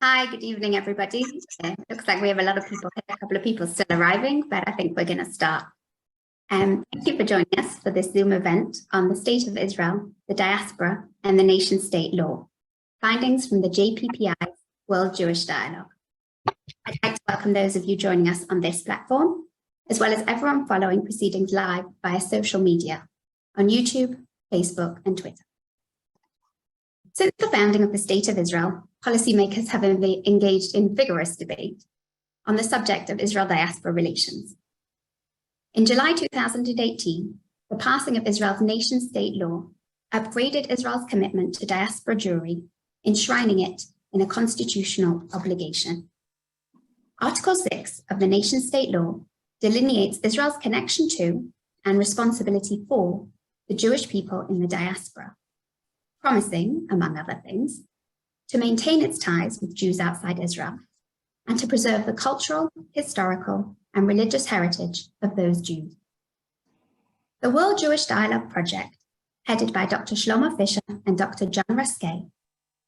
Hi, good evening, everybody. Looks like we have a lot of people here, a couple of people still arriving, but I think we're going to start. Thank you for joining us for this Zoom event on the state of Israel, the diaspora, and the nation-state law, findings from the JPPI World Jewish Dialogue. I'd like to welcome those of you joining us on this platform, as well as everyone following proceedings live via social media on YouTube, Facebook, and Twitter. Since the founding of the State of Israel, policymakers have engaged in vigorous debate on the subject of Israel-Diaspora relations. In July 2018, the passing of Israel's nation-state law upgraded Israel's commitment to diaspora Jewry, enshrining it in a constitutional obligation. Article 6 of the nation-state law delineates Israel's connection to and responsibility for the Jewish people in the diaspora, promising, among other things, to maintain its ties with Jews outside Israel and to preserve the cultural, historical, and religious heritage of those Jews. The World Jewish Dialogue Project, headed by Dr. Shlomo Fisher and Dr. John Ruskay,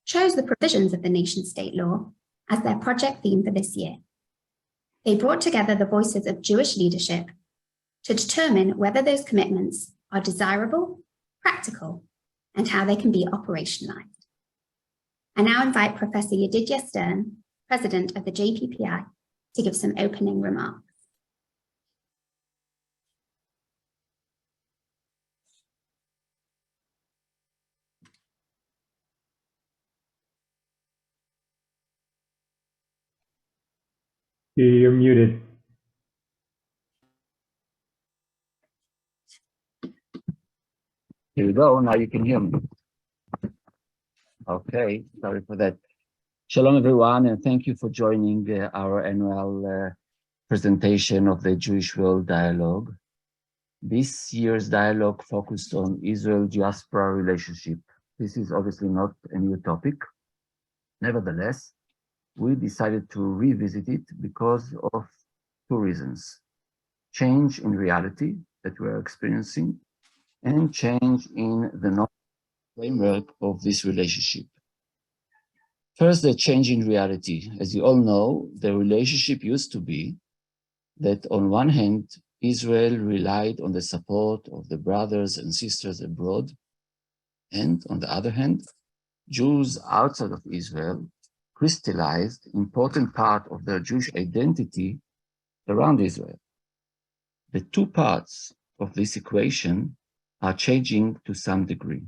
chose the provisions of the nation-state law as their project theme for this year. They brought together the voices of Jewish leadership to determine whether those commitments are desirable, practical, and how they can be operationalized. I now invite Professor Yedidia, President of the JPPI, to give some opening remarks. You're muted. Here we go. Now you can hear me. Okay, sorry for that. Shalom, everyone, and thank you for joining our annual presentation of the Jewish World Dialogue. This year's dialogue focused on Israel-Diaspora relationship. This is obviously not a new topic. Nevertheless, we decided to revisit it because of two reasons: change in reality that we are experiencing and change in the framework of this relationship. First, the change in reality. As you all know, the relationship used to be that on one hand, Israel relied on the support of the brothers and sisters abroad, and on the other hand, Jews outside of Israel crystallized important part of their Jewish identity around Israel. The two parts of this equation are changing to some degree.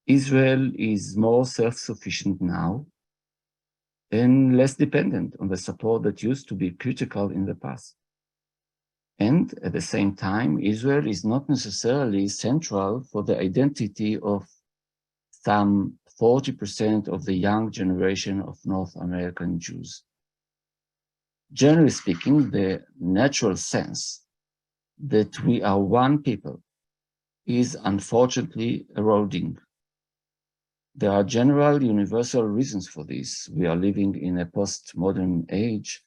Israel is more self-sufficient now and less dependent on the support that used to be critical in the past. And at the same time, Israel is not necessarily central for the identity of some 40% of the young generation of North American Jews. Generally speaking, the natural sense that we are one people is unfortunately eroding. There are general universal reasons for this. We are living in a postmodern age,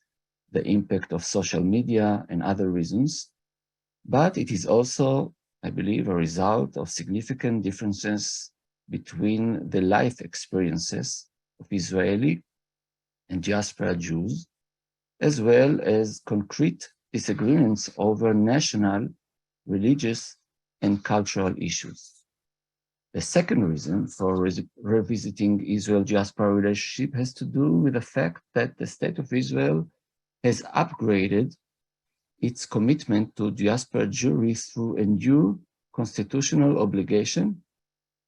the impact of social media and other reasons, but it is also, I believe, a result of significant differences between the life experiences of Israeli and diaspora Jews, as well as concrete disagreements over national, religious, and cultural issues. The second reason for revisiting Israel-diaspora relationship has to do with the fact that the State of Israel has upgraded its commitment to diaspora Jewry through a new constitutional obligation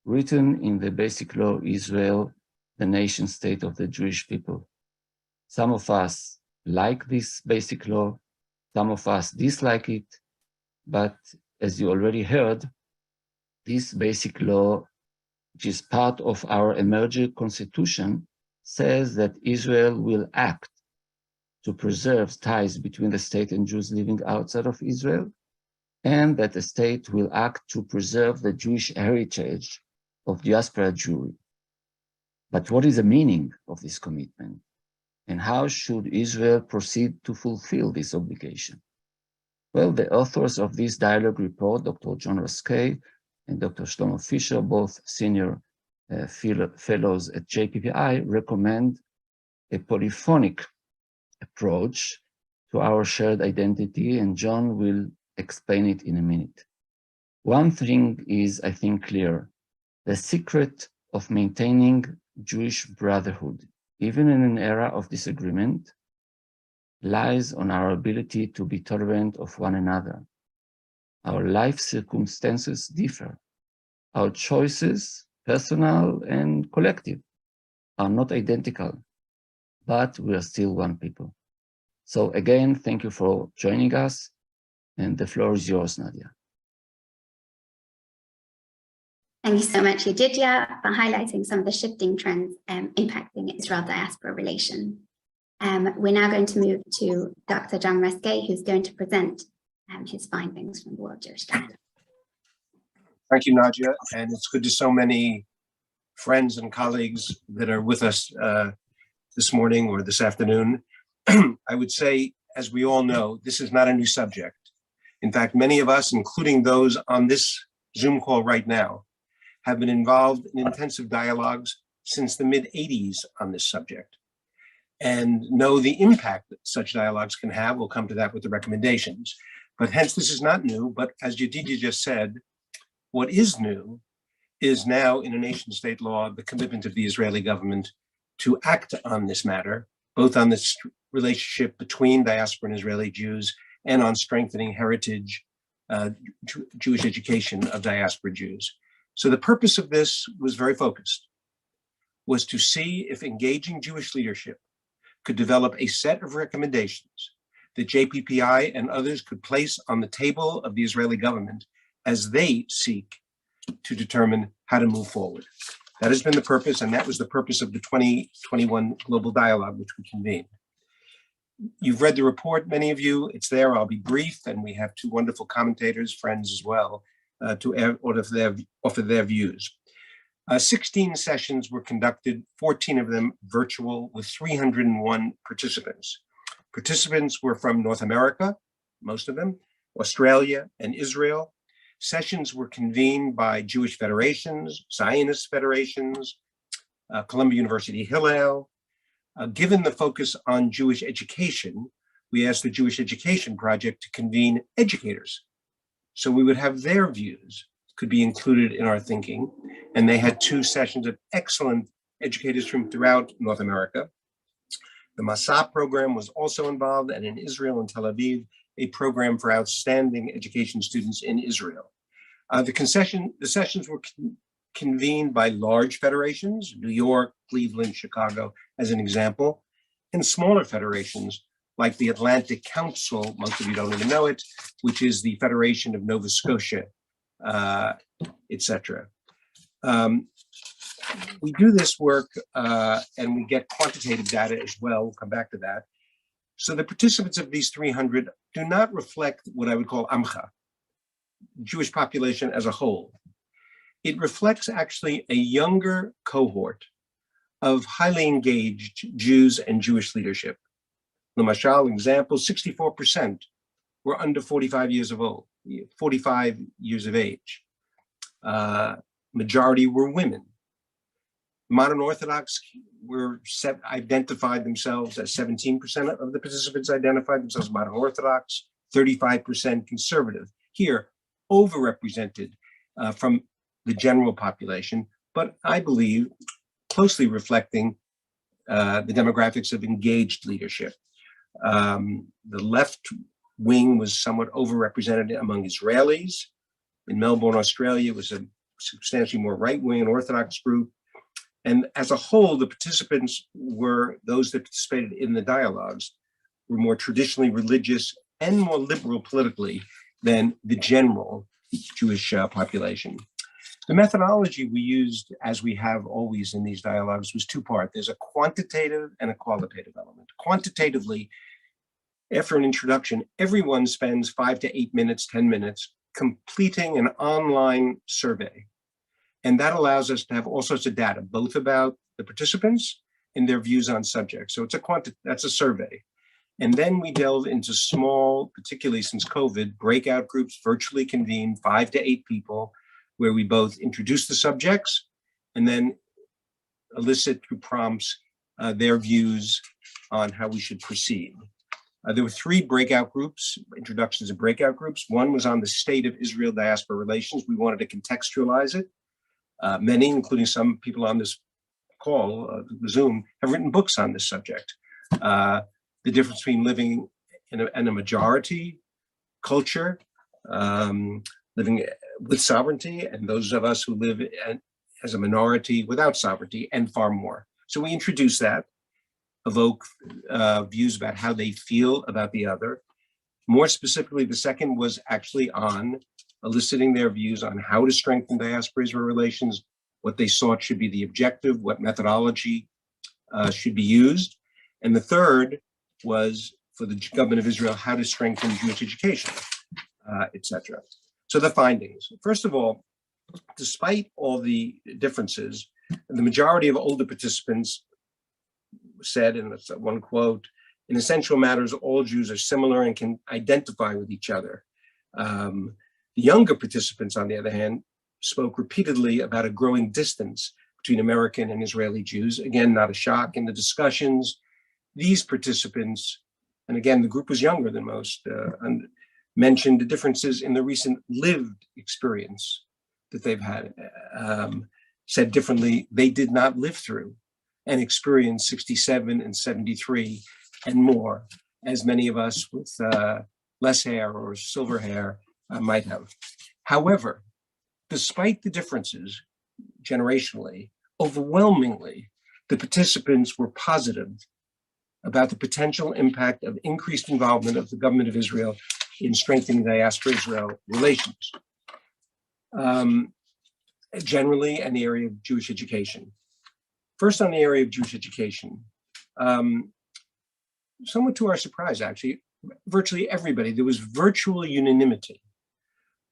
written in the Basic Law Israel, the nation state of the Jewish people. Some of us like this basic law, some of us dislike it, but as you already heard, this basic law, which is part of our emerging constitution, says that Israel will act to preserve ties between the state and Jews living outside of Israel, and that the state will act to preserve the Jewish heritage of diaspora Jewry. But what is the meaning of this commitment? And how should Israel proceed to fulfill this obligation? Well, the authors of this dialogue report, Dr. John Ruskay and Dr. Shlomo Fisher, both senior fellows at JPPI recommend a polyphonic approach to our shared identity, and John will explain it in a minute. One thing is, I think, clear. The secret of maintaining Jewish brotherhood, even in an era of disagreement, lies on our ability to be tolerant of one another. Our life circumstances differ. Our choices, personal and collective, are not identical, but we are still one people. So again, thank you for joining us, and the floor is yours, Nadia. Thank you so much, Yedidia, for highlighting some of the shifting trends impacting Israel-Diaspora relations. We're now going to move to Dr. John Ruskay, who's going to present his findings from the World Jewish Calendar. Thank you, Nadia, and it's good to so many friends and colleagues that are with us this morning or this afternoon. I would say, as we all know, this is not a new subject. In fact, many of us, including those on this Zoom call right now, have been involved in intensive dialogues since the mid-'80s on this subject, and know the impact that such dialogues can have. We'll come to that with the recommendations. But hence, this is not new, but as Yedidia just said, what is new is now in a nation-state law, the commitment of the Israeli government to act on this matter, both on this relationship between diaspora and Israeli Jews and on strengthening heritage Jewish education of diaspora Jews. So the purpose of this was very focused, was to see if engaging Jewish leadership could develop a set of recommendations that JPPI and others could place on the table of the Israeli government as they seek to determine how to move forward. That has been the purpose, and that was the purpose of the 2021 Global Dialogue, which we convened. You've read the report, many of you. It's there. I'll be brief, and we have two wonderful commentators, friends as well, to offer their views. 16 sessions were conducted, 14 of them virtual, with 301 participants. Participants were from North America, most of them, Australia, and Israel. Sessions were convened by Jewish federations, Zionist federations, Columbia University Hillel. Given the focus on Jewish education, we asked the Jewish Education Project to convene educators, so we would have their views could be included in our thinking. And they had 2 sessions of excellent educators from throughout North America. The Masa program was also involved, and in Israel and Tel Aviv, a program for outstanding education students in Israel. The sessions were convened by large federations, New York, Cleveland, Chicago, as an example, and smaller federations like the Atlantic Council, most of you don't even know it, which is the Federation of Nova Scotia, etc. We do this work and we get quantitative data as well. We'll come back to that. So the participants of these 300 do not reflect what I would call Amcha, Jewish population as a whole. It reflects actually a younger cohort of highly engaged Jews and Jewish leadership. L'mashal, example, 64% were under 45 years of age. Majority were women. Modern Orthodox identified themselves as 17% of the participants identified themselves as modern Orthodox, 35% conservative. Here, overrepresented from the general population, but I believe closely reflecting the demographics of engaged leadership. The left wing was somewhat overrepresented among Israelis. In Melbourne, Australia, it was a substantially more right-wing and Orthodox group. And as a whole, the participants were, those that participated in the dialogues, were more traditionally religious and more liberal politically than the general Jewish population. The methodology we used, as we have always in these dialogues, was 2-part. There's a quantitative and a qualitative element. Quantitatively, after an introduction, everyone spends 5 to 8 minutes, 10 minutes, completing an online survey. And that allows us to have all sorts of data, both about the participants and their views on subjects. So it's that's a survey. And then we delve into small, particularly since COVID, breakout groups, virtually convened, 5 to 8 people, where we both introduce the subjects and then elicit through prompts their views on how we should proceed. There were 3 breakout groups, introductions of breakout groups. One was on the state of Israel-Diaspora relations. We wanted to contextualize it. Many, including some people on this call, Zoom, have written books on this subject. The difference between living in a majority culture, living with sovereignty, and those of us who live as a minority without sovereignty, and far more. So we introduce that, evoke views about how they feel about the other. More specifically, the second was actually on eliciting their views on how to strengthen diaspora-Israel relations, what they thought should be the objective, what methodology should be used. And the third was for the government of Israel, how to strengthen Jewish education, etc. So the findings. First of all, despite all the differences, the majority of older participants said, and that's one quote, "In essential matters, all Jews are similar and can identify with each other." The younger participants, on the other hand, spoke repeatedly about a growing distance between American and Israeli Jews. Again, not a shock in the discussions. These participants, and again, the group was younger than most, mentioned the differences in the recent lived experience that they've had. Said differently, they did not live through and experience 67 and 73 and more, as many of us with less hair or silver hair might have. However, despite the differences generationally, overwhelmingly, the participants were positive about the potential impact of increased involvement of the government of Israel in strengthening diaspora-Israel relations. Generally, in the area of Jewish education. First, on the area of Jewish education, somewhat to our surprise, actually, virtually everybody, there was virtual unanimity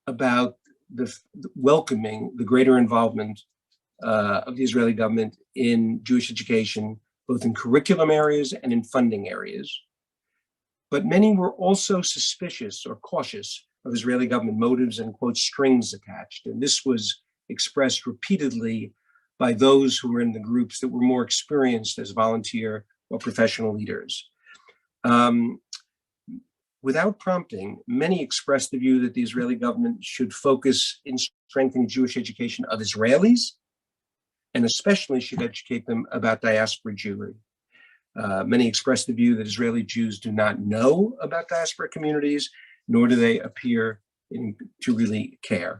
about the welcoming the greater involvement of the Israeli government in Jewish education, both in curriculum areas and in funding areas. But many were also suspicious or cautious of Israeli government motives and, quote, strings attached. And this was expressed repeatedly by those who were in the groups that were more experienced as volunteer or professional leaders. Without prompting, many expressed the view that the Israeli government should focus in strengthening Jewish education of Israelis, and especially should educate them about diaspora Jewry. Many expressed the view that Israeli Jews do not know about diaspora communities, nor do they appear to really care.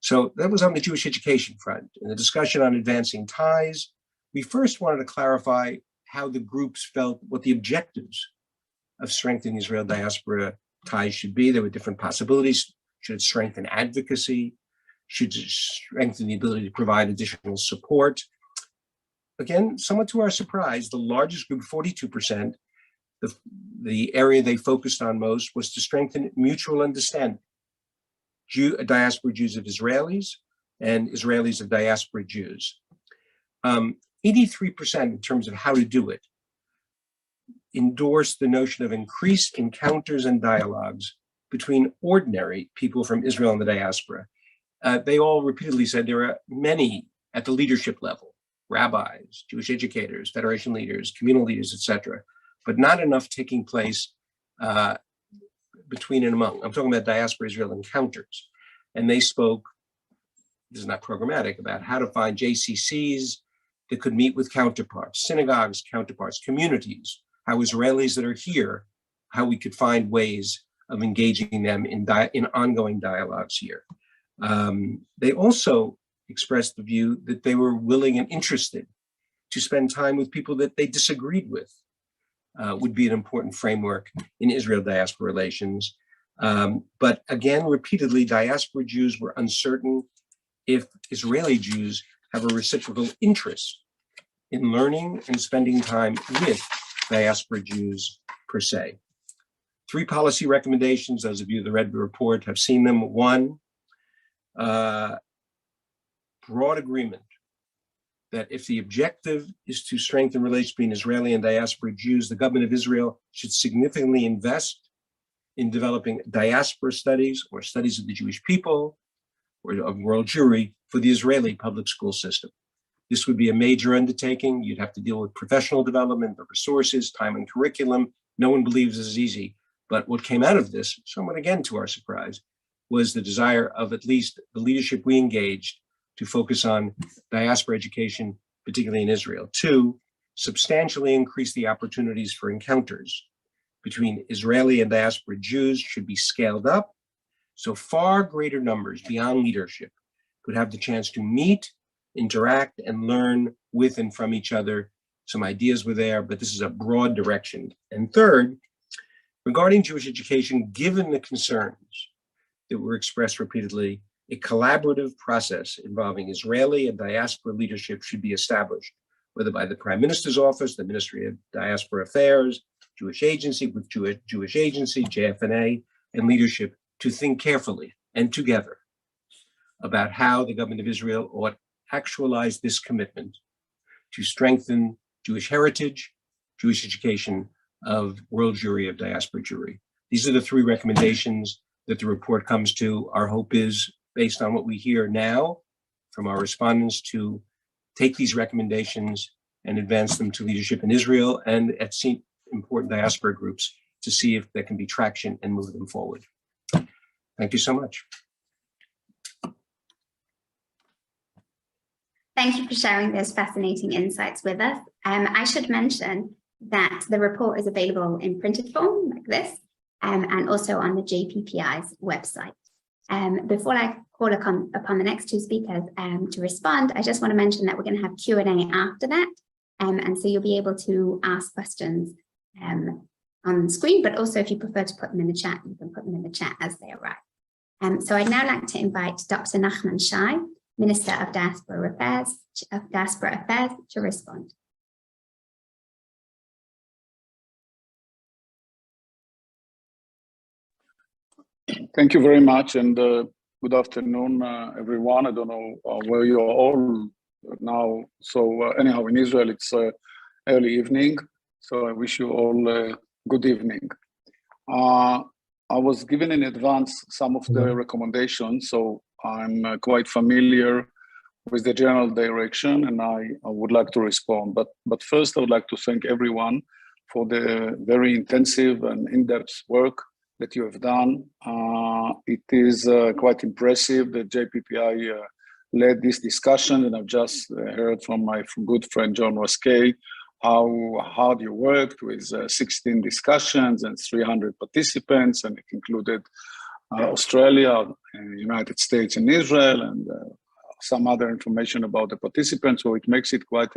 So that was on the Jewish education front. In the discussion on advancing ties, we first wanted to clarify how the groups felt, what the objectives of strengthening Israel-diaspora ties should be. There were different possibilities. Should it strengthen advocacy? Should it strengthen the ability to provide additional support? Again, somewhat to our surprise, the largest group, 42%, the area they focused on most was to strengthen mutual understanding. Diaspora Jews of Israelis and Israelis of diaspora Jews. 83% in terms of how to do it endorsed the notion of increased encounters and dialogues between ordinary people from Israel and the diaspora. They all repeatedly said there are many at the leadership level, rabbis, Jewish educators, federation leaders, communal leaders, etc., but not enough taking place between and among. I'm talking about diaspora Israel encounters. And they spoke, this is not programmatic, about how to find JCCs that could meet with counterparts, synagogues, counterparts, communities, how Israelis that are here, how we could find ways of engaging them in ongoing dialogues here. They also expressed the view that they were willing and interested to spend time with people that they disagreed with, would be an important framework in Israel-diaspora relations. But again, repeatedly, diaspora Jews were uncertain if Israeli Jews have a reciprocal interest in learning and spending time with diaspora Jews per se. 3 policy recommendations, those of you that read the report have seen them. 1, broad agreement that if the objective is to strengthen relations between Israeli and diaspora Jews, the government of Israel should significantly invest in developing diaspora studies or studies of the Jewish people or of world Jewry for the Israeli public school system. This would be a major undertaking. You'd have to deal with professional development, the resources, time and curriculum. No one believes this is easy. But what came out of this, somewhat again to our surprise, was the desire of at least the leadership we engaged to focus on diaspora education, particularly in Israel. 2, substantially increase the opportunities for encounters between Israeli and diaspora Jews should be scaled up, so far greater numbers beyond leadership could have the chance to meet, interact, and learn with and from each other. Some ideas were there, but this is a broad direction. And 3rd, regarding Jewish education, given the concerns that were expressed repeatedly, a collaborative process involving Israeli and diaspora leadership should be established, whether by the Prime Minister's Office, the Ministry of Diaspora Affairs, Jewish Agency with Jewish Agency, JFNA, and leadership to think carefully and together about how the government of Israel ought to actualize this commitment to strengthen Jewish heritage, Jewish education of World Jewry of Diaspora Jewry. These are the 3 recommendations that the report comes to. Our hope is, based on what we hear now from our respondents, to take these recommendations and advance them to leadership in Israel and at important diaspora groups to see if there can be traction and move them forward. Thank you so much. Thank you for sharing those fascinating insights with us. I should mention that the report is available in printed form like this, and also on the JPPI's website. Before I call upon the next 2 speakers to respond, I just want to mention that we're going to have Q&A after that. And so you'll be able to ask questions on the screen, but also if you prefer to put them in the chat, you can put them in the chat as they arrive. So I'd now like to invite Dr. Nachman Shai, Minister of Diaspora Affairs, to respond. Thank you very much, and good afternoon, everyone. I don't know where you are all now. So anyhow, in Israel, it's early evening. So I wish you all good evening. I was given in advance some of the recommendations, so I'm quite familiar with the general direction, and I would like to respond. But first, I would like to thank everyone for the very intensive and in-depth work that you have done. It is quite impressive that JPPI led this discussion, and I've just heard from my good friend John Ruskay how hard you worked with 16 discussions and 300 participants, and it included Australia, United States, and Israel, and some other information about the participants. So it makes it quite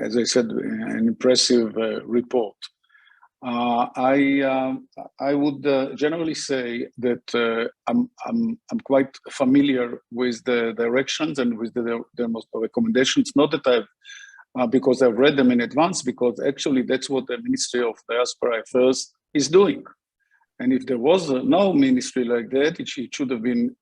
as I said, an impressive report. I would generally say that I'm quite familiar with the directions and with the most recommendations. Not that I've because I've read them in advance, because actually that's what the Ministry of Diaspora Affairs is doing. And if there was no ministry like that, it should have been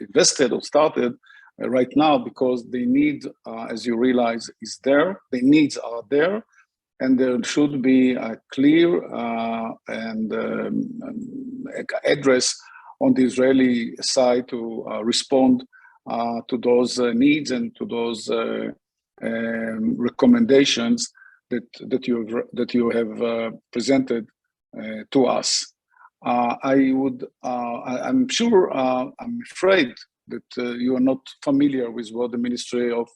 invested or started right now, because the need, as you realize, is there. The needs are there. And there should be a clear address on the Israeli side to respond to those needs and to those recommendations that you have presented to us. I'm afraid that you are not familiar with what the Ministry of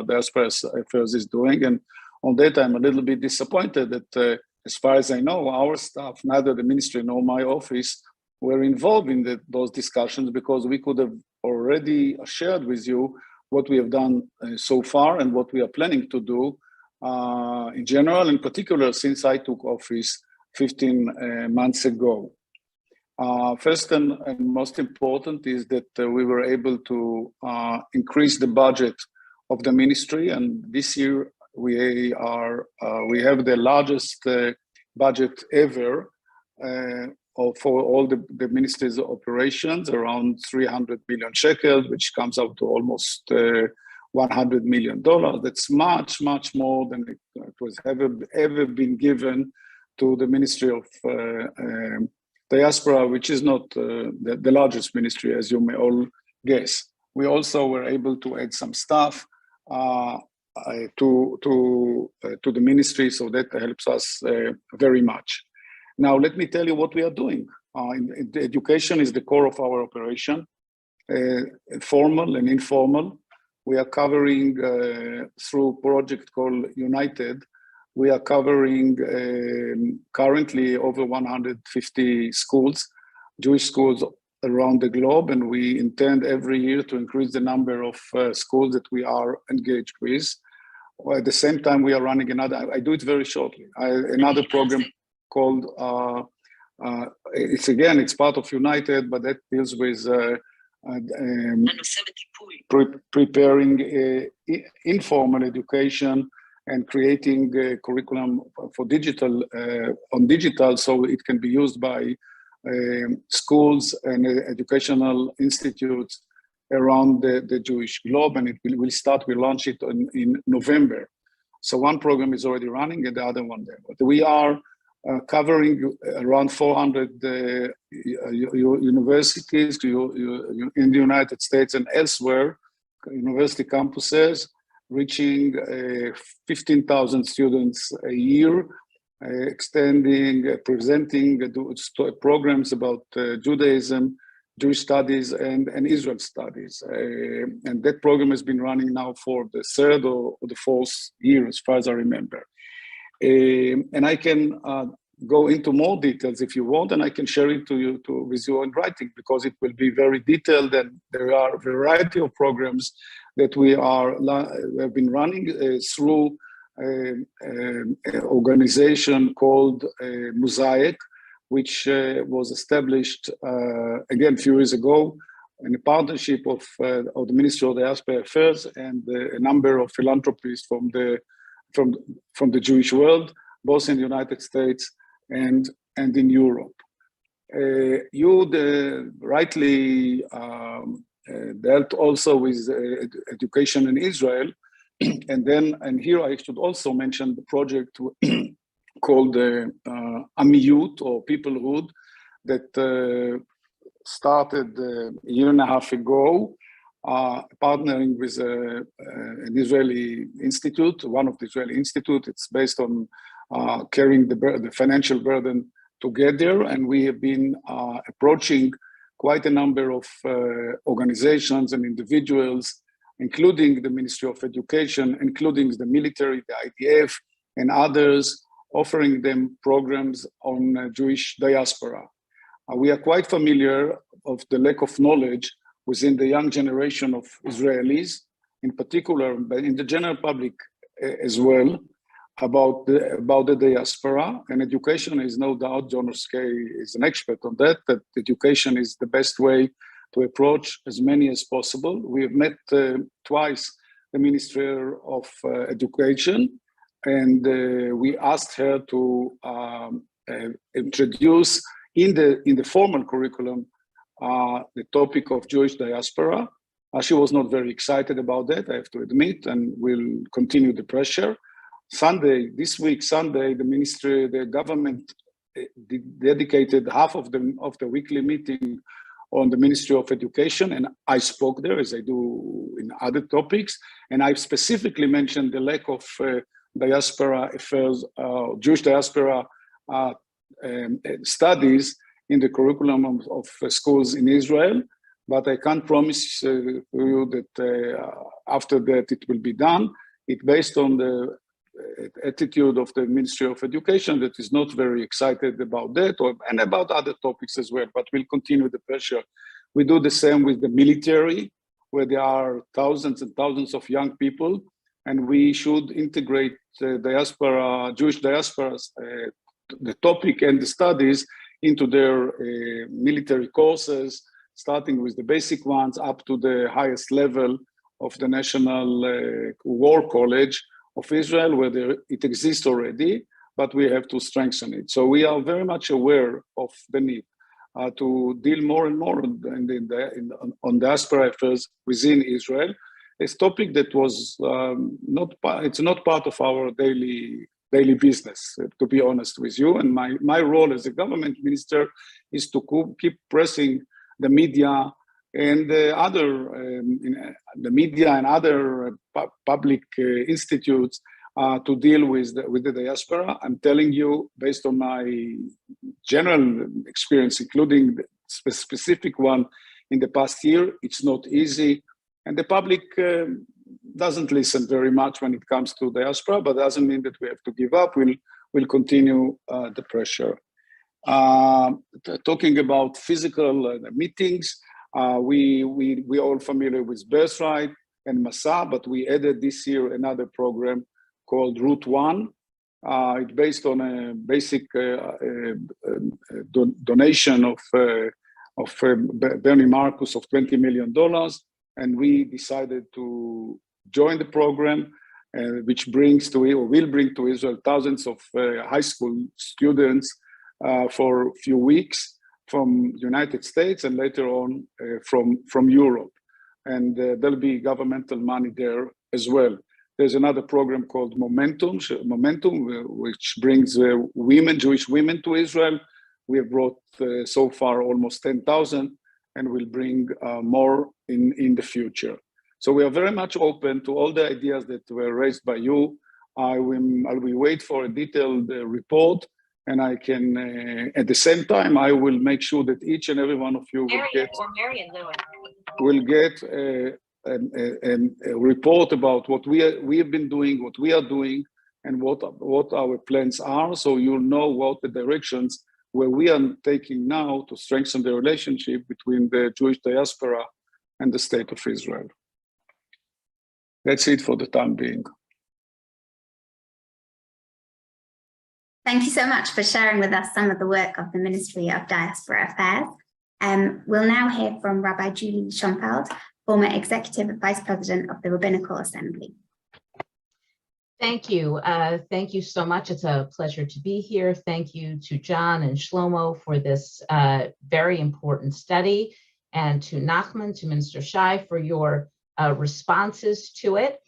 Diaspora Affairs is doing, and on that, I'm a little bit disappointed that, as far as I know, our staff, neither the ministry nor my office, were involved in those discussions, because we could have already shared with you what we have done so far and what we are planning to do in general, in particular, since I took office 15 months ago. First and most important is that we were able to increase the budget of the ministry, and this year, we have the largest budget ever for all the ministry's operations, around 300 million shekels, which comes out to almost $100 million. That's much, much more than it was ever been given to the Ministry of Diaspora, which is not the largest ministry, as you may all guess. We also were able to add some staff to the ministry, so that helps us very much. Now, let me tell you what we are doing. Education is the core of our operation, formal and informal. We are covering through a project called United. We are covering currently over 150 schools, Jewish schools around the globe, and we intend every year to increase the number of schools that we are engaged with. At the same time, we are running another, I do it very shortly, another program called, it's part of United, but that deals with preparing informal education and creating a curriculum for digital, so it can be used by schools and educational institutes around the Jewish globe, and we launch it in November. So one program is already running and the other one there. But we are covering around 400 universities in the United States and elsewhere, university campuses, reaching 15,000 students a year, presenting programs about Judaism, Jewish studies, and Israel studies. And that program has been running now for the third or the fourth year, as far as I remember. And I can go into more details if you want, and I can share it with you in writing, because it will be very detailed, and there are a variety of programs that we have been running through an organization called Mosaic, which was established again a few years ago in a partnership of the Ministry of Diaspora Affairs and a number of philanthropists from the Jewish world, both in the United States and in Europe. You rightly dealt also with education in Israel, and here I should also mention the project called Amiyut, or Peoplehood, that started a year and a half ago, partnering with an Israeli institute, one of the Israeli institutes. It's based on carrying the financial burden together, and we have been approaching quite a number of organizations and individuals, including the Ministry of Education, including the military, the IDF, and others, offering them programs on Jewish diaspora. We are quite familiar of the lack of knowledge within the young generation of Israelis, in particular, but in the general public as well, about the diaspora. And education is no doubt, John Ruskay is an expert on that education is the best way to approach as many as possible. We have met twice the Minister of Education, and we asked her to introduce in the formal curriculum the topic of Jewish diaspora. She was not very excited about that, I have to admit, and we'll continue the pressure. This week, Sunday, the government dedicated half of the weekly meeting on the Ministry of Education, and I spoke there, as I do in other topics, and I specifically mentioned the lack of diaspora affairs, Jewish diaspora studies in the curriculum of schools in Israel, but I can't promise you that after that it will be done. It's based on the attitude of the Ministry of Education that is not very excited about that, and about other topics as well, but we'll continue the pressure. We do the same with the military, where there are thousands and thousands of young people, and we should integrate diaspora, Jewish diasporas, the topic and the studies into their military courses, starting with the basic ones up to the highest level of the National War College of Israel, where it exists already, but we have to strengthen it. So we are very much aware of the need to deal more and more on diaspora affairs within Israel. It's a topic that was not part of our daily business, to be honest with you. And my role as a government minister is to keep pressing the media and the media and other public institutes to deal with the diaspora. I'm telling you, based on my general experience, including the specific one in the past year, it's not easy. And the public doesn't listen very much when it comes to diaspora, but doesn't mean that we have to give up. We'll continue the pressure. Talking about physical meetings, we all familiar with Birthright and Masa, but we added this year another program called Route One. It's based on a basic donation of Bernie Marcus of $20 million, and we decided to join the program, which brings to or will bring to Israel thousands of high school students for a few weeks from the United States and later on from Europe. And there'll be governmental money there as well. There's another program called Momentum, which brings Jewish women to Israel. We have brought so far almost 10,000 and will bring more in the future. So we are very much open to all the ideas that were raised by you. I will wait for a detailed report, and I can, at the same time, I will make sure that each and every one of you will get a report about what we have been doing, what we are doing, and what our plans are, so you'll know what the directions where we are taking now to strengthen the relationship between the Jewish diaspora and the state of Israel. That's it for the time being. Thank you so much for sharing with us some of the work of the Ministry of Diaspora Affairs. We'll now hear from Rabbi Julie Schonfeld, former Executive Vice President of the Rabbinical Assembly. Thank you. Thank you so much. It's a pleasure to be here. Thank you to John and Shlomo for this very important study, and to Nachman, to Minister Shai for your responses to it.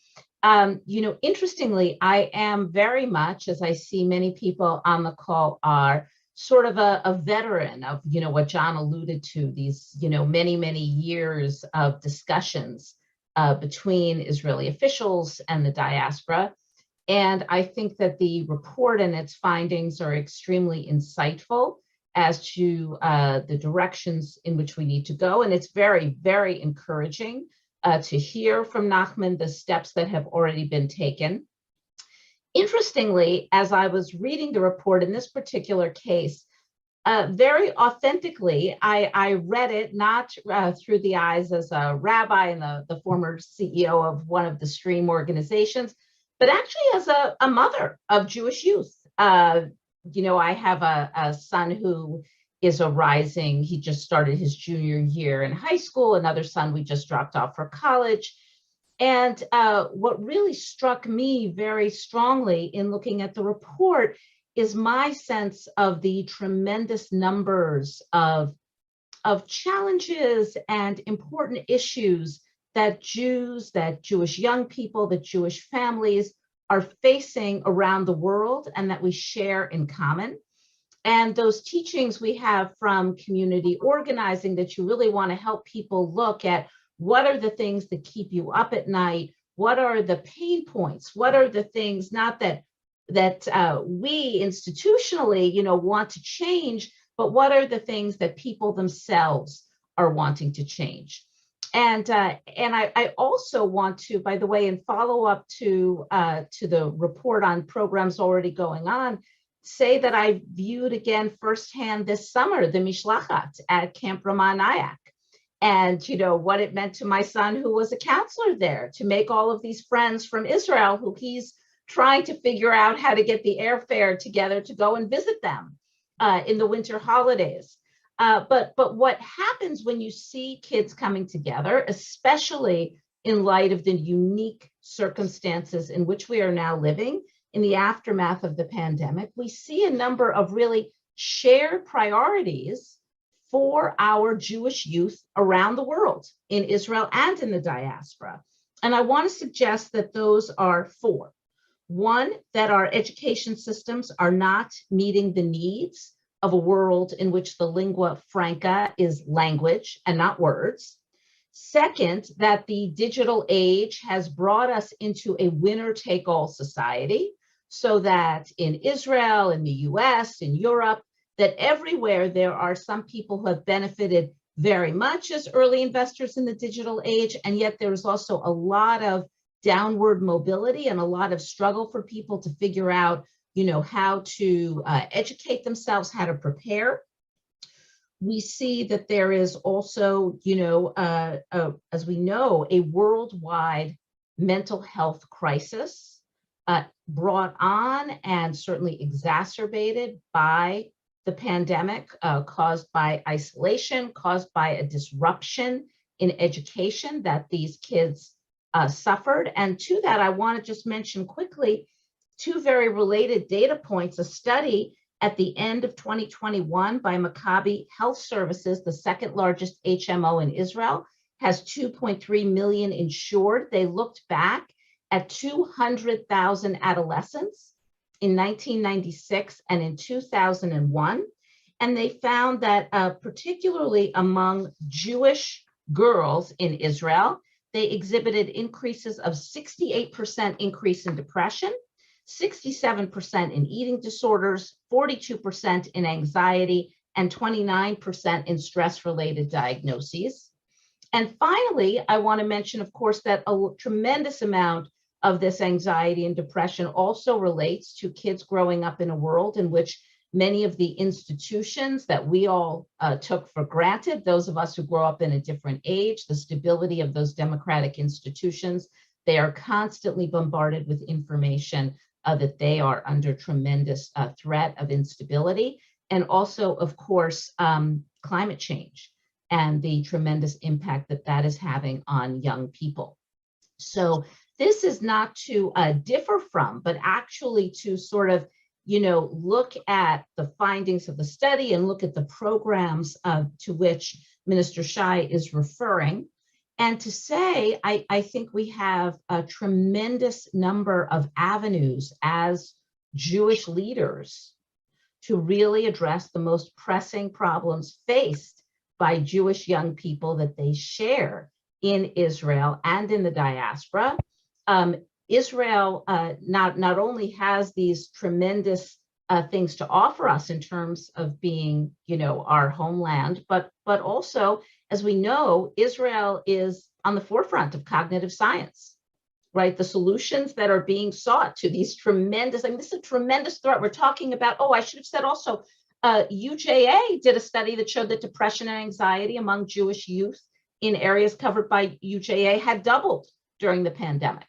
Interestingly, I am very much, as I see many people on the call are, sort of a veteran of, what John alluded to, these, many, many years of discussions between Israeli officials and the diaspora. And I think that the report and its findings are extremely insightful as to the directions in which we need to go. And it's very, very encouraging to hear from Nachman the steps that have already been taken. Interestingly, as I was reading the report in this particular case, very authentically, I read it not through the eyes as a rabbi and the former CEO of one of the stream organizations, but actually as a mother of Jewish youth. I have a son who is he just started his junior year in high school, another son we just dropped off for college. And what really struck me very strongly in looking at the report is my sense of the tremendous numbers of challenges and important issues that Jews, that Jewish young people, that Jewish families are facing around the world and that we share in common. And those teachings we have from community organizing, that you really want to help people look at what are the things that keep you up at night, what are the pain points, what are the things not that we institutionally want to change, but what are the things that people themselves are wanting to change. And I also want to, by the way, in follow up to the report on programs already going on, say that I viewed again firsthand this summer the Mishlachat at Camp Raman Ayak, and what it meant to my son who was a counselor there to make all of these friends from Israel who he's trying to figure out how to get the airfare together to go and visit them in the winter holidays. But what happens when you see kids coming together, especially in light of the unique circumstances in which we are now living in the aftermath of the pandemic, we see a number of really shared priorities for our Jewish youth around the world, in Israel and in the diaspora. And I want to suggest that those are four. One, that our education systems are not meeting the needs of a world in which the lingua franca is language and not words. Second, that the digital age has brought us into a winner-take-all society, so that in Israel, in the US, in Europe, that everywhere there are some people who have benefited very much as early investors in the digital age, and yet there is also a lot of downward mobility and a lot of struggle for people to figure out, how to educate themselves, how to prepare. We see that there is also, as we know, a worldwide mental health crisis brought on and certainly exacerbated by the pandemic, caused by isolation, caused by a disruption in education that these kids suffered. And to that, I want to just mention quickly two very related data points. A study at the end of 2021 by Maccabi Health Services, the second largest HMO in Israel, has 2.3 million insured. They looked back at 200,000 adolescents in 1996 and in 2001. And they found that particularly among Jewish girls in Israel, they exhibited increases of 68% increase in depression, 67% in eating disorders, 42% in anxiety, and 29% in stress-related diagnoses. And finally, I want to mention, of course, that a tremendous amount of this anxiety and depression also relates to kids growing up in a world in which many of the institutions that we all took for granted, those of us who grow up in a different age, the stability of those democratic institutions, they are constantly bombarded with information that they are under tremendous threat of instability. And also, of course, climate change and the tremendous impact that that is having on young people. So this is not to differ from, but actually to sort of, look at the findings of the study and look at the programs to which Minister Shai is referring. And to say, I think we have a tremendous number of avenues as Jewish leaders to really address the most pressing problems faced by Jewish young people that they share in Israel and in the diaspora. Israel not only has these tremendous things to offer us in terms of being, our homeland, but also, as we know, Israel is on the forefront of cognitive science, right? The solutions that are being sought to these tremendous, this is a tremendous threat. We're talking about, I should have said also, UJA did a study that showed that depression and anxiety among Jewish youth in areas covered by UJA had doubled during the pandemic.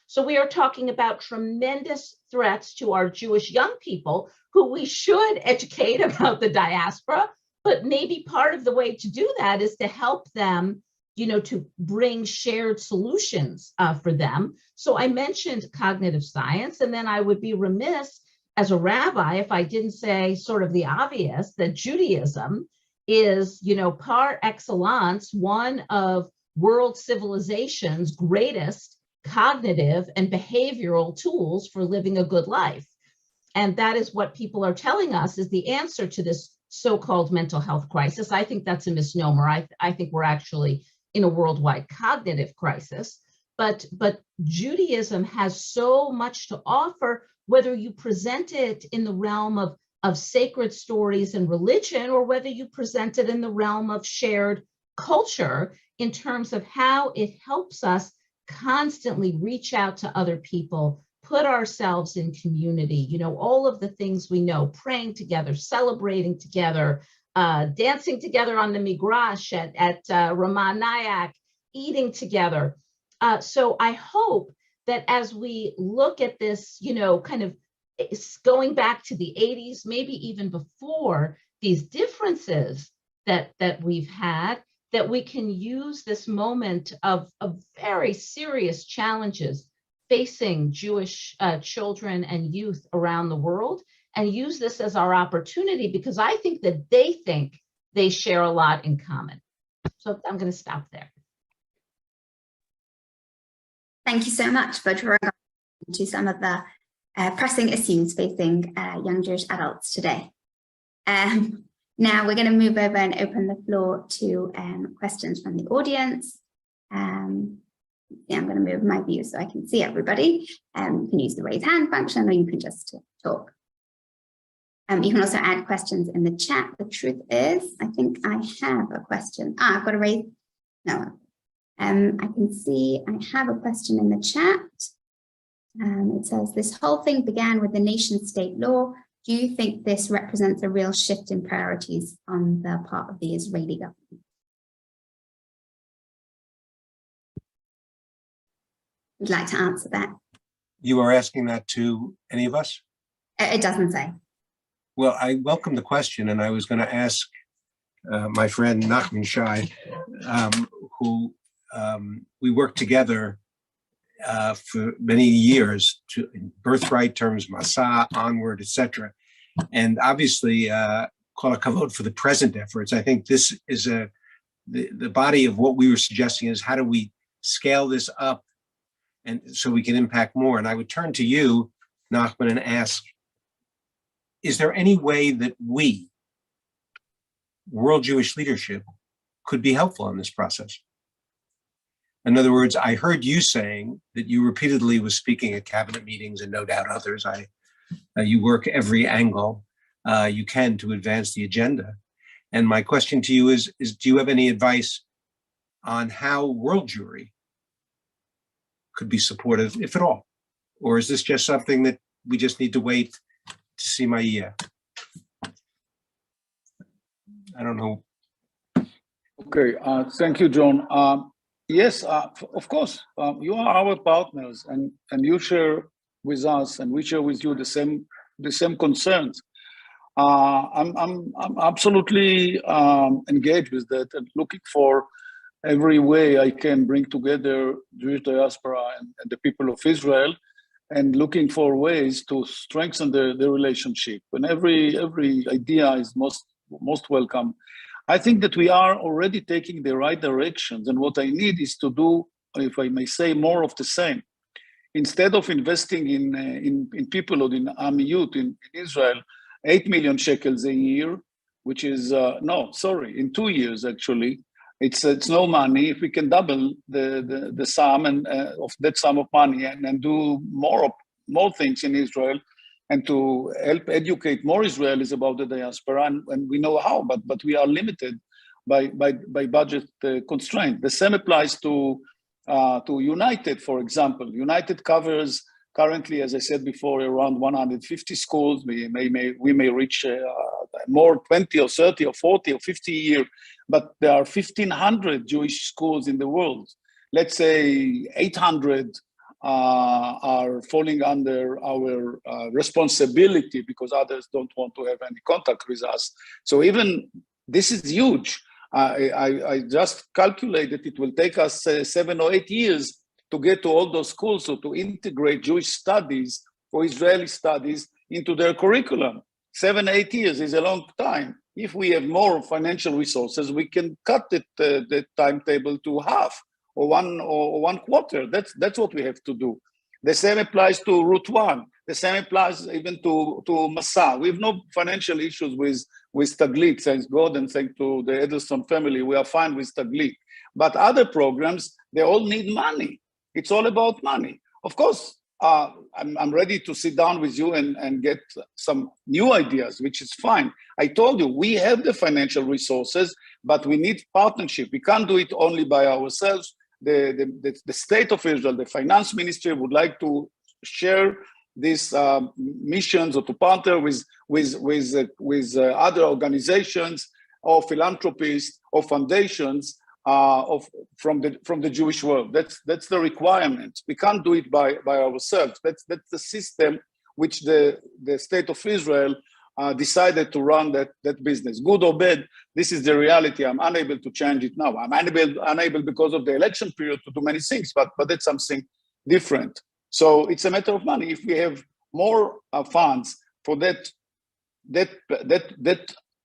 So we are talking about tremendous threats to our Jewish young people who we should educate about the diaspora, but maybe part of the way to do that is to help them, to bring shared solutions for them. So I mentioned cognitive science, and then I would be remiss as a rabbi if I didn't say sort of the obvious that Judaism is, par excellence, one of world civilization's greatest cognitive and behavioral tools for living a good life. And that is what people are telling us is the answer to this so-called mental health crisis. I think that's a misnomer. I think we're actually in a worldwide cognitive crisis. But Judaism has so much to offer, whether you present it in the realm of sacred stories and religion, or whether you present it in the realm of shared culture in terms of how it helps us constantly reach out to other people, put ourselves in community, all of the things we know, praying together, celebrating together, dancing together on the Migrash at Ramah Nayak, eating together. So I hope that as we look at this, kind of going back to the 80s, maybe even before, these differences that we've had, that we can use this moment of very serious challenges facing Jewish children and youth around the world, and use this as our opportunity, because I think that they share a lot in common. So I'm going to stop there. Thank you so much for drawing into some of the pressing issues facing young Jewish adults today. Now we're going to move over and open the floor to questions from the audience. Yeah, I'm going to move my view so I can see everybody. You can use the raise hand function, or you can just talk. You can also add questions in the chat. The truth is, I think I have a question. I've got to raise, no. I can see I have a question in the chat. It says, this whole thing began with the nation state law. Do you think this represents a real shift in priorities on the part of the Israeli government? Would like to answer that? You are asking that to any of us? It doesn't say. Well, I welcome the question, and I was going to ask my friend Nachman Shai, who we worked together for many years to in birthright terms, Masa, Onward, etc. And obviously, call a kavod for the present efforts. I think this is the body of what we were suggesting is how do we scale this up and so we can impact more. And I would turn to you, Nachman, and ask, is there any way that we, world Jewish leadership, could be helpful in this process? In other words, I heard you saying that you repeatedly was speaking at cabinet meetings, and no doubt others. You work every angle you can to advance the agenda. And my question to you is do you have any advice on how world Jewry could be supportive, if at all? Or is this just something that we just need to wait to see my year? I don't know. Okay, thank you, John. Yes, of course, you are our partners, and you share with us, and we share with you the same concerns. I'm absolutely engaged with that and looking for every way I can bring together Jewish diaspora and the people of Israel, and looking for ways to strengthen the relationship. And every idea is most welcome. I think that we are already taking the right directions, and what I need is to do, if I may say, more of the same. Instead of investing in people or in Amiyut in Israel, 8 million shekels a year, which is in 2 years actually, it's no money. If we can double the sum and of that sum of money and do more things in Israel, and to help educate more Israelis about the diaspora, and we know how, but we are limited by budget constraint. The same applies to United, for example. United covers currently, as I said before, around 150 schools. We may reach more, 20 or 30 or 40 or 50 a year, but there are 1,500 Jewish schools in the world. Let's say 800 are falling under our responsibility because others don't want to have any contact with us. So even this is huge. I just calculated it will take us 7 or 8 years to get to all those schools, so to integrate Jewish studies or Israeli studies into their curriculum. 7, 8 years is a long time. If we have more financial resources, we can cut the timetable to half or one quarter. That's what we have to do. The same applies to Route 1. The same applies even to Masa. We have no financial issues with Taglit, thanks God, and thanks to the Edelson family. We are fine with Taglit. But other programs, they all need money. It's all about money. Of course, I'm ready to sit down with you and get some new ideas, which is fine. I told you, we have the financial resources, but we need partnership. We can't do it only by ourselves. The state of Israel, the finance ministry would like to share these missions or to partner with other organizations or philanthropists or foundations from the Jewish world. That's the requirement. We can't do it by ourselves. That's the system which the state of Israel decided to run that business. Good or bad, this is the reality. I'm unable to change it now. I'm unable because of the election period to do many things, but that's something different. So it's a matter of money. If we have more funds for that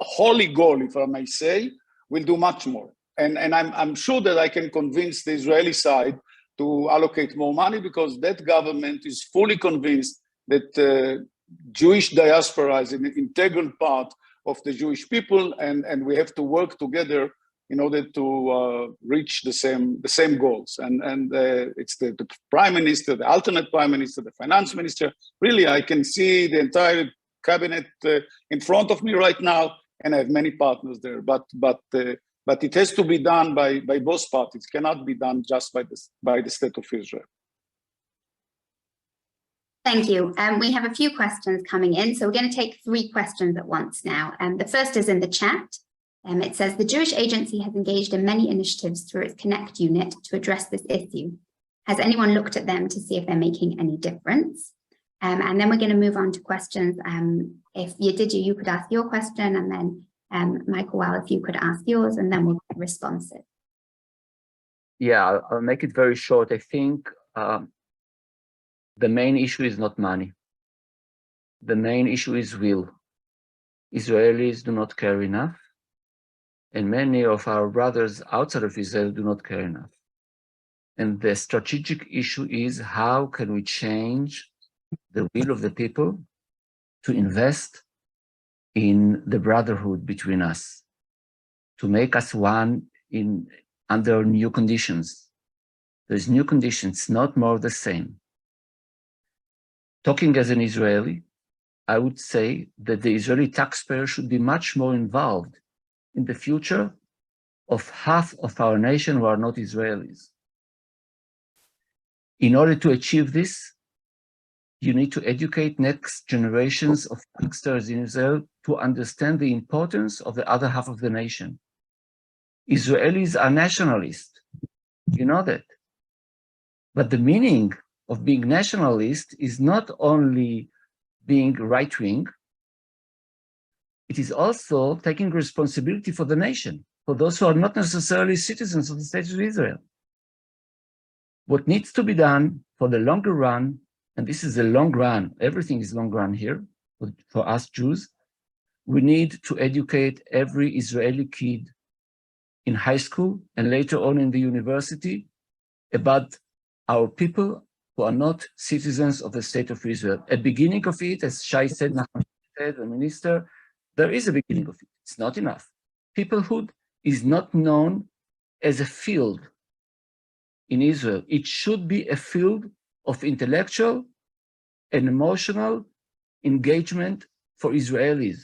holy goal, if I may say, we'll do much more. And I'm sure that I can convince the Israeli side to allocate more money, because that government is fully convinced that Jewish diaspora is an integral part of the Jewish people, and we have to work together in order to reach the same goals. And it's the prime minister, the alternate prime minister, the finance minister. Really, I can see the entire cabinet in front of me right now, and I have many partners there. But it has to be done by both parties. It cannot be done just by the state of Israel. Thank you. We have a few questions coming in, so we're going to take 3 questions at once now. The first is in the chat. It says, the Jewish Agency has engaged in many initiatives through its Connect unit to address this issue. Has anyone looked at them to see if they're making any difference? And then we're going to move on to questions. If Yedidia, you could ask your question, and then Michael, well, if you could ask yours, and then we'll get responses. Yeah, I'll make it very short. I think the main issue is not money. The main issue is will. Israelis do not care enough, and many of our brothers outside of Israel do not care enough. And the strategic issue is, how can we change the will of the people to invest in the brotherhood between us, to make us one under new conditions. There's new conditions, not more the same. Talking as an Israeli, I would say that the Israeli taxpayer should be much more involved in the future of half of our nation who are not Israelis. In order to achieve this, you need to educate next generations of youngsters in Israel to understand the importance of the other half of the nation. Israelis are nationalists, you know that. But the meaning of being nationalist is not only being right-wing, it is also taking responsibility for the nation, for those who are not necessarily citizens of the state of Israel. What needs to be done for the longer run, and this is a long run, everything is long run here, for us Jews, we need to educate every Israeli kid in high school and later on in the university about our people who are not citizens of the state of Israel. At the beginning of it, as Shai said, Nachman Shai, the minister, there is a beginning of it. It's not enough. Peoplehood is not known as a field in Israel. It should be a field of intellectual and emotional engagement for Israelis.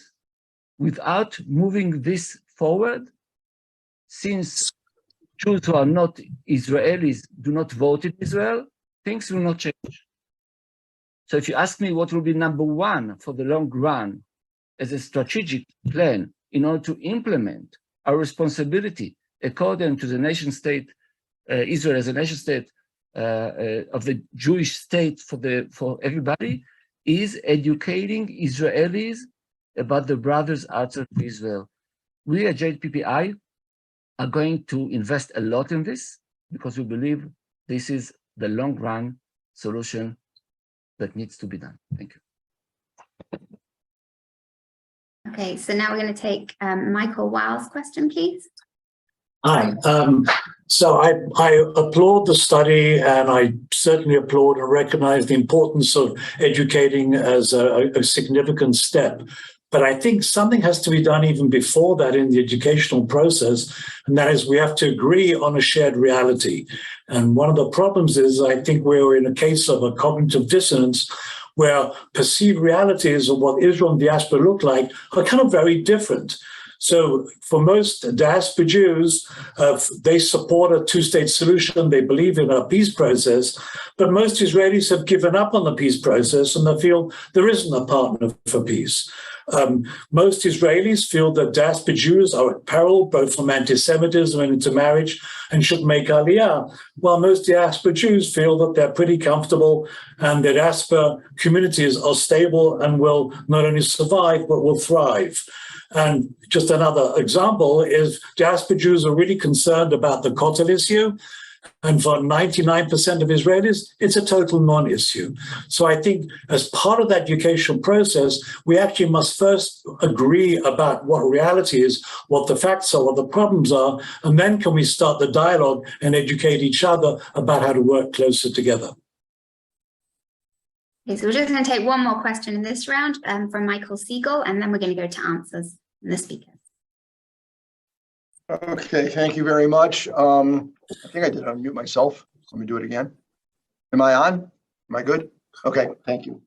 Without moving this forward, since Jews who are not Israelis do not vote in Israel, things will not change. So if you ask me what will be number 1 for the long run as a strategic plan in order to implement our responsibility according to the nation state, Israel as a nation state of the Jewish state for everybody, is educating Israelis about the brothers outside of Israel. We at JPPI are going to invest a lot in this because we believe this is the long run solution that needs to be done. Thank you. Okay, so now we're going to take Michael Wow's question, please. Hi. So I applaud the study, and I certainly applaud and recognize the importance of educating as a significant step. But I think something has to be done even before that in the educational process, and that is we have to agree on a shared reality. And one of the problems is I think we're in a case of a cognitive dissonance where perceived realities of what Israel and diaspora look like are kind of very different. So for most diaspora Jews, they support a two-state solution. They believe in a peace process, but most Israelis have given up on the peace process and they feel there isn't a partner for peace. Most Israelis feel that diaspora Jews are at peril, both from anti-Semitism and intermarriage, and should make Aliyah, while most diaspora Jews feel that they're pretty comfortable and the diaspora communities are stable and will not only survive, but will thrive. And just another example is diaspora Jews are really concerned about the Kotel issue. And for 99% of Israelis, it's a total non-issue. So I think as part of that educational process, we actually must first agree about what reality is, what the facts are, what the problems are, and then can we start the dialogue and educate each other about how to work closer together. Okay, so we're just going to take one more question in this round from Michael Siegel, and then we're going to go to answers from the speakers. Okay, thank you very much. I think I did unmute myself. Let me do it again. Am I on? Am I good? Okay, thank you.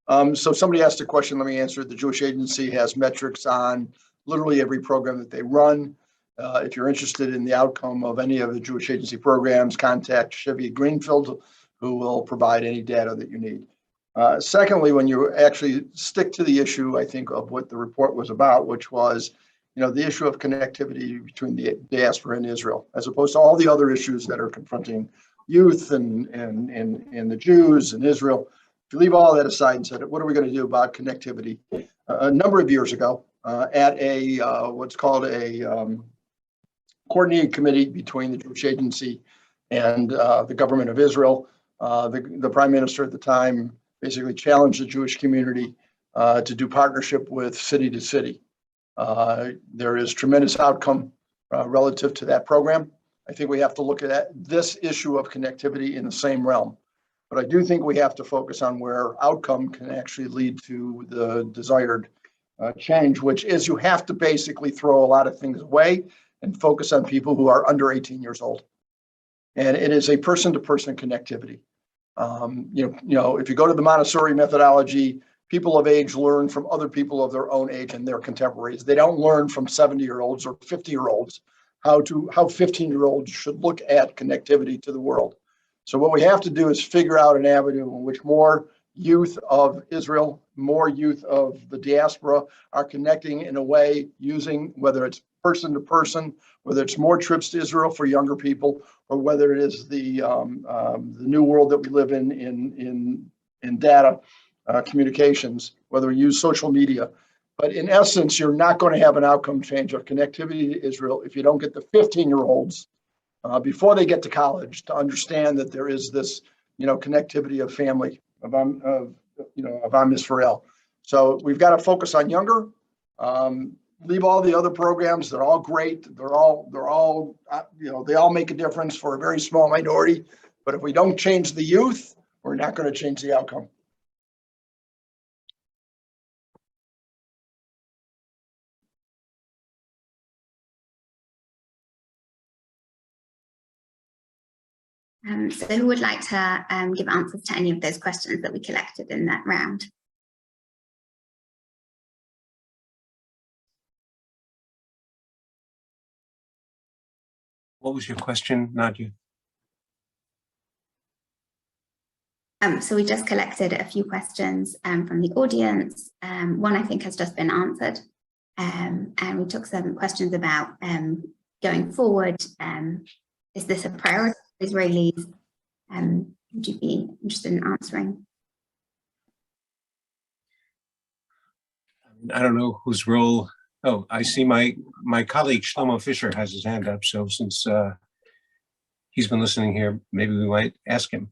So somebody asked a question, let me answer it. The Jewish Agency has metrics on literally every program that they run. If you're interested in the outcome of any of the Jewish Agency programs, contact Chevy Greenfield, who will provide any data that you need. Secondly, when you actually stick to the issue, I think, of what the report was about, which was, the issue of connectivity between the diaspora and Israel, as opposed to all the other issues that are confronting youth and the Jews and Israel. If you leave all that aside and said, what are we going to do about connectivity? A number of years ago, at a what's called a coordinating committee between the Jewish Agency and the government of Israel, the prime minister at the time basically challenged the Jewish community to do partnership with city to city. There is tremendous outcome relative to that program. I think we have to look at this issue of connectivity in the same realm. But I do think we have to focus on where outcome can actually lead to the desired change, which is you have to basically throw a lot of things away and focus on people who are under 18 years old. And it is a person-to-person connectivity. If you go to the Montessori methodology, people of age learn from other people of their own age and their contemporaries. They don't learn from 70-year-olds or 50-year-olds how 15-year-olds should look at connectivity to the world. So what we have to do is figure out an avenue in which more youth of Israel, more youth of the diaspora are connecting in a way using, whether it's person to person, whether it's more trips to Israel for younger people, or whether it is the new world that we live in data communications, whether we use social media. But in essence, you're not going to have an outcome change of connectivity to Israel if you don't get the 15-year-olds before they get to college to understand that there is this, connectivity of family, of Am Israel. So we've got to focus on younger. Leave all the other programs. They're all great. They're all they all make a difference for a very small minority. But if we don't change the youth, we're not going to change the outcome. So who would like to give answers to any of those questions that we collected in that round? What was your question, Nadia? So we just collected a few questions from the audience. One I think has just been answered. And we took some questions about going forward. Is this a priority for Israelis? Would you be interested in answering? I don't know whose role. Oh, I see my colleague Shlomo Fisher has his hand up. So since he's been listening here, maybe we might ask him.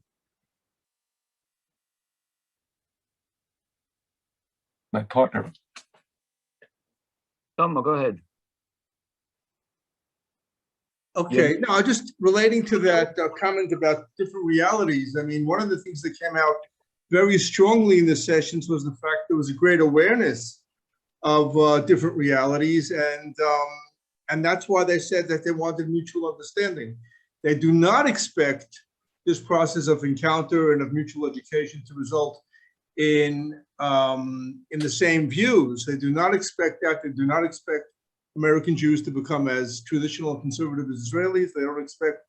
My partner. Shlomo, go ahead. Okay, no, just relating to that comment about different realities. I mean, one of the things that came out very strongly in the sessions was the fact there was a great awareness of different realities, and that's why they said that they wanted mutual understanding. They do not expect this process of encounter and of mutual education to result in the same views. They do not expect that. They do not expect American Jews to become as traditional and conservative as Israelis. They don't expect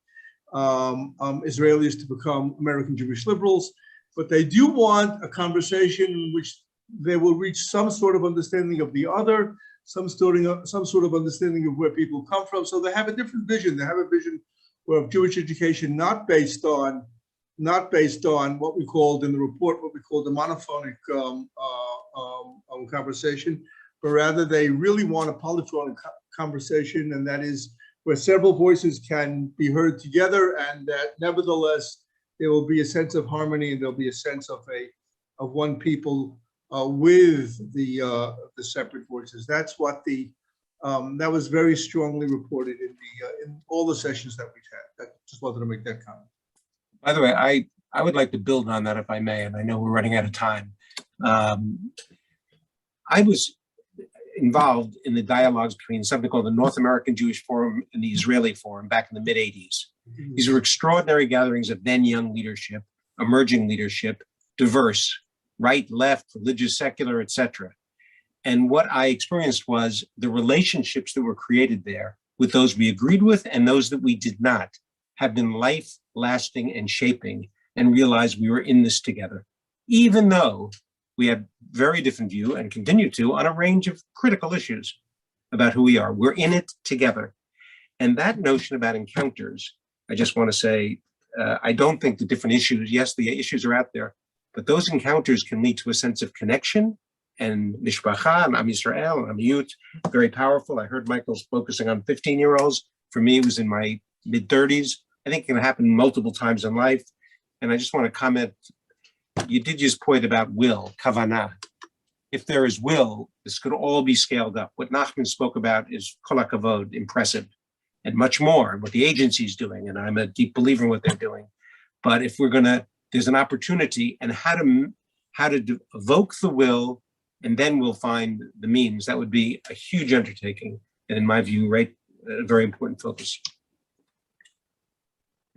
Israelis to become American Jewish liberals, but they do want a conversation in which they will reach some sort of understanding of the other, some sort of understanding of where people come from. So they have a different vision. They have a vision of Jewish education not based on what we called in the report, what we called the monophonic conversation, but rather they really want a polyphonic conversation, and that is where several voices can be heard together, and that nevertheless there will be a sense of harmony, and there'll be a sense of one people with the separate voices. That's what that was very strongly reported in all the sessions that we've had. Just wanted to make that comment. By the way, I would like to build on that if I may, and I know we're running out of time. involved in the dialogues between something called the North American Jewish Forum and the Israeli Forum back in the mid-'80s. These were extraordinary gatherings of then young leadership, emerging leadership, diverse, right, left, religious, secular, etc. And what I experienced was the relationships that were created there with those we agreed with and those that we did not have been life-lasting and shaping, and realized we were in this together, even though we have very different view and continue to on a range of critical issues about who we are. We're in it together. And that notion about encounters, I just want to say, I don't think the different issues, yes, the issues are out there, but those encounters can lead to a sense of connection and mishpacha and Am Yisrael and Amiyut, very powerful. I heard Michael's focusing on 15-year-olds. For me, it was in my mid-30s. I think it can happen multiple times in life. And I just want to comment, Yedidia's point about will, kavanah. If there is will, this could all be scaled up. What Nachman spoke about is kol hakavod, impressive, and much more, and what the agency's doing, and I'm a deep believer in what they're doing. But if we're gonna, there's an opportunity, and how to evoke the will, and then we'll find the means. That would be a huge undertaking, and in my view, right, a very important focus.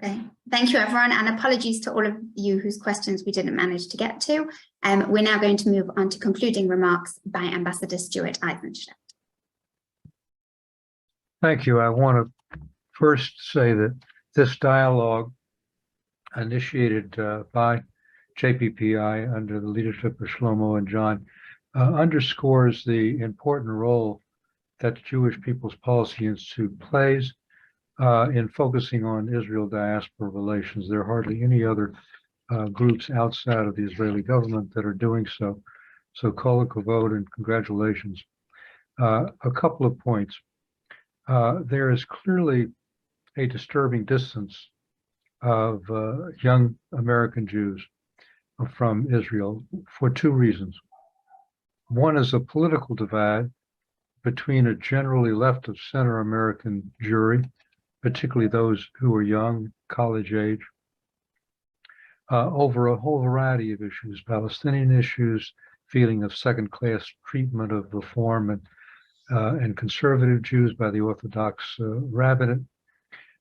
Okay, thank you everyone, and apologies to all of you whose questions we didn't manage to get to. We're now going to move on to concluding remarks by Ambassador Stuart Eizenstat. Thank you. I want to first say that this dialogue initiated by JPPI under the leadership of Shlomo and John underscores the important role that the Jewish People's Policy Institute plays in focusing on Israel-Diaspora relations. There are hardly any other groups outside of the Israeli government that are doing so. So kol hakavod and congratulations. A couple of points. There is clearly a disturbing distance of young American Jews from Israel for two reasons. One is a political divide between a generally left of center American jury, particularly those who are young, college age, over a whole variety of issues, Palestinian issues, feeling of second-class treatment of reform and conservative Jews by the Orthodox rabbinate,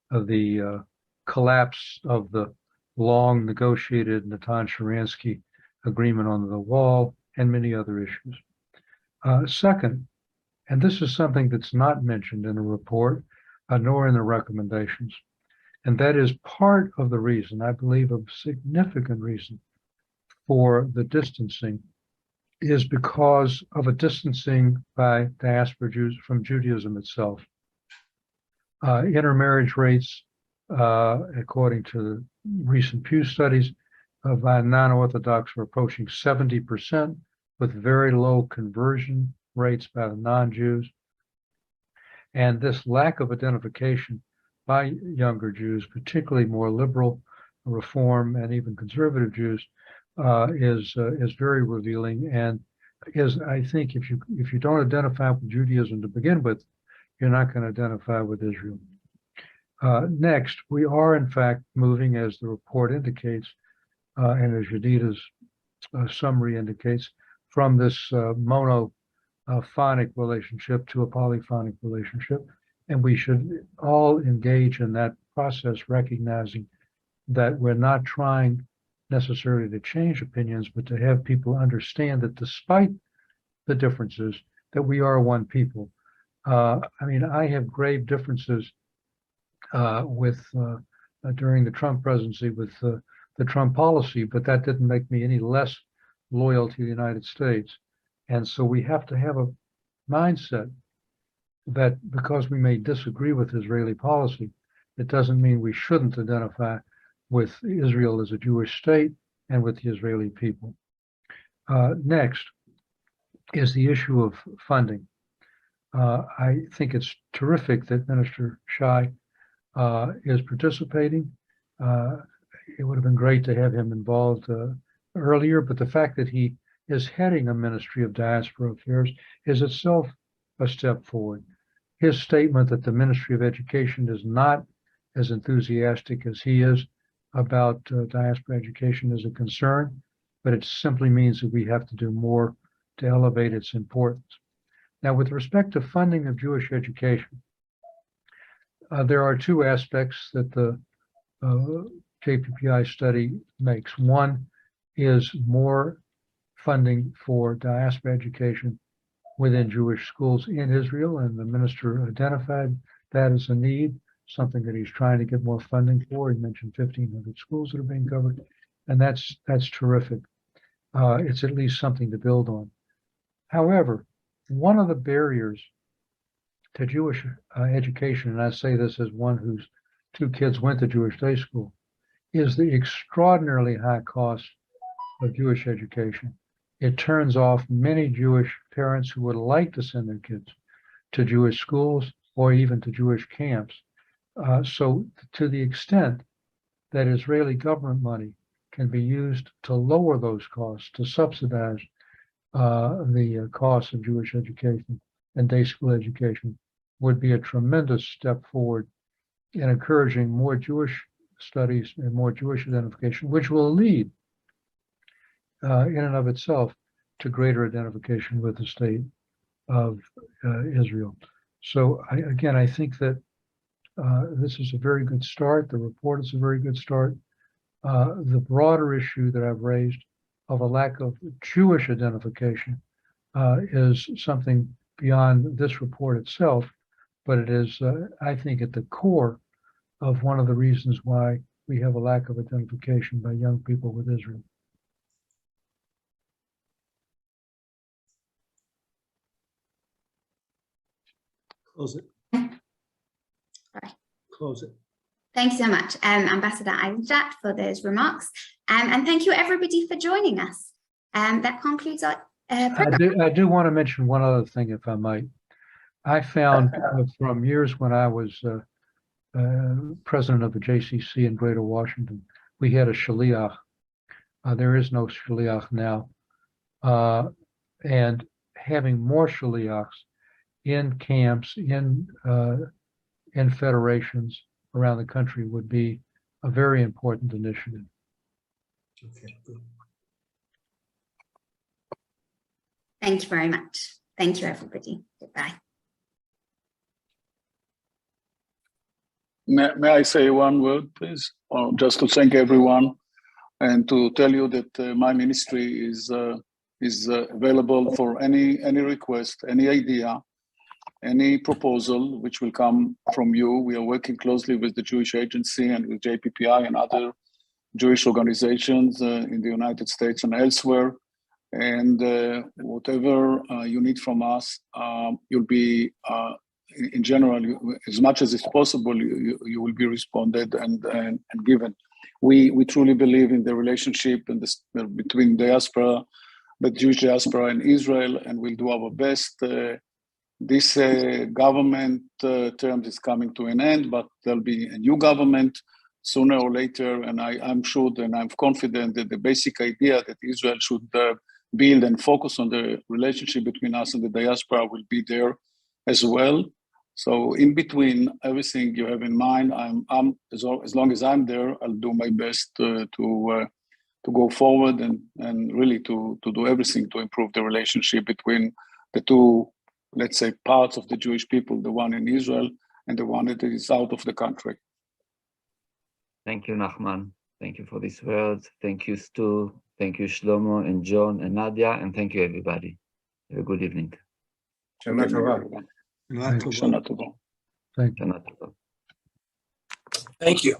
the collapse of the long negotiated Natan Sharansky agreement on the wall, and many other issues. Second, and this is something that's not mentioned in the report, nor in the recommendations, and that is part of the reason, I believe a significant reason for the distancing is because of a distancing by diaspora Jews from Judaism itself. Intermarriage rates, according to recent Pew studies, by non-Orthodox are approaching 70%, with very low conversion rates by the non-Jews. And this lack of identification by younger Jews, particularly more liberal, reform, and even conservative Jews, is very revealing, and is, I think, if you don't identify with Judaism to begin with, you're not going to identify with Israel. Next, we are in fact moving, as the report indicates, and as Yedidia's summary indicates, from this monophonic relationship to a polyphonic relationship, and we should all engage in that process, recognizing that we're not trying necessarily to change opinions, but to have people understand that despite the differences, that we are one people. I mean, I have grave differences with during the Trump presidency with the Trump policy, but that didn't make me any less loyal to the United States. And so we have to have a mindset that because we may disagree with Israeli policy, it doesn't mean we shouldn't identify with Israel as a Jewish state and with the Israeli people. Next is the issue of funding. I think it's terrific that Minister Shai is participating. It would have been great to have him involved earlier, but the fact that he is heading a Ministry of Diaspora Affairs is itself a step forward. His statement that the Ministry of Education is not as enthusiastic as he is about diaspora education is a concern, but it simply means that we have to do more to elevate its importance. Now, with respect to funding of Jewish education, there are two aspects that the JPPI study makes. One is more funding for diaspora education within Jewish schools in Israel, and the minister identified that as a need, something that he's trying to get more funding for. He mentioned 1,500 schools that are being covered, and that's terrific. It's at least something to build on. However, one of the barriers to Jewish education, and I say this as one whose two kids went to Jewish day school, is the extraordinarily high cost of Jewish education. It turns off many Jewish parents who would like to send their kids to Jewish schools or even to Jewish camps. So to the extent that Israeli government money can be used to lower those costs, to subsidize the cost of Jewish education and day school education, would be a tremendous step forward in encouraging more Jewish studies and more Jewish identification, which will lead in and of itself to greater identification with the state of Israel. So I think that this is a very good start. The report is a very good start. The broader issue that I've raised of a lack of Jewish identification is something beyond this report itself, but it is, I think, at the core of one of the reasons why we have a lack of identification by young people with Israel. Close it. Sorry. Close it. Thank you so much, Ambassador Eizenstat, for those remarks. And thank you, everybody, for joining us. That concludes our program. I do want to mention one other thing, if I might. I found from years when I was president of the JCC in Greater Washington, we had a shaliach. There is no shaliach now. And having more shaliachs in camps, in federations around the country would be a very important initiative. Okay, good. Thank you very much. Thank you, everybody. Goodbye. May I say one word, please? Or just to thank everyone and to tell you that my ministry is available for any request, any idea, any proposal which will come from you. We are working closely with the Jewish Agency and with JPPI and other Jewish organizations in the United States and elsewhere. And whatever you need from us, you'll be, in general, as much as it's possible, you will be responded and given. We truly believe in the relationship and between diaspora, the Jewish diaspora and Israel, and we'll do our best. This government term is coming to an end, but there'll be a new government sooner or later, and I'm sure and I'm confident that the basic idea that Israel should build and focus on the relationship between us and the diaspora will be there as well. So in between everything you have in mind, I'm as long as I'm there, I'll do my best to go forward and really to do everything to improve the relationship between the two, let's say, parts of the Jewish people, the one in Israel and the one that is out of the country. Thank you, Nachman. Thank you for these words. Thank you, Stu. Thank you, Shlomo and John and Nadia. And thank you, everybody. Have a good evening. Shana Tova. Shana Tova. Thank you. Shana Tova. Thank you.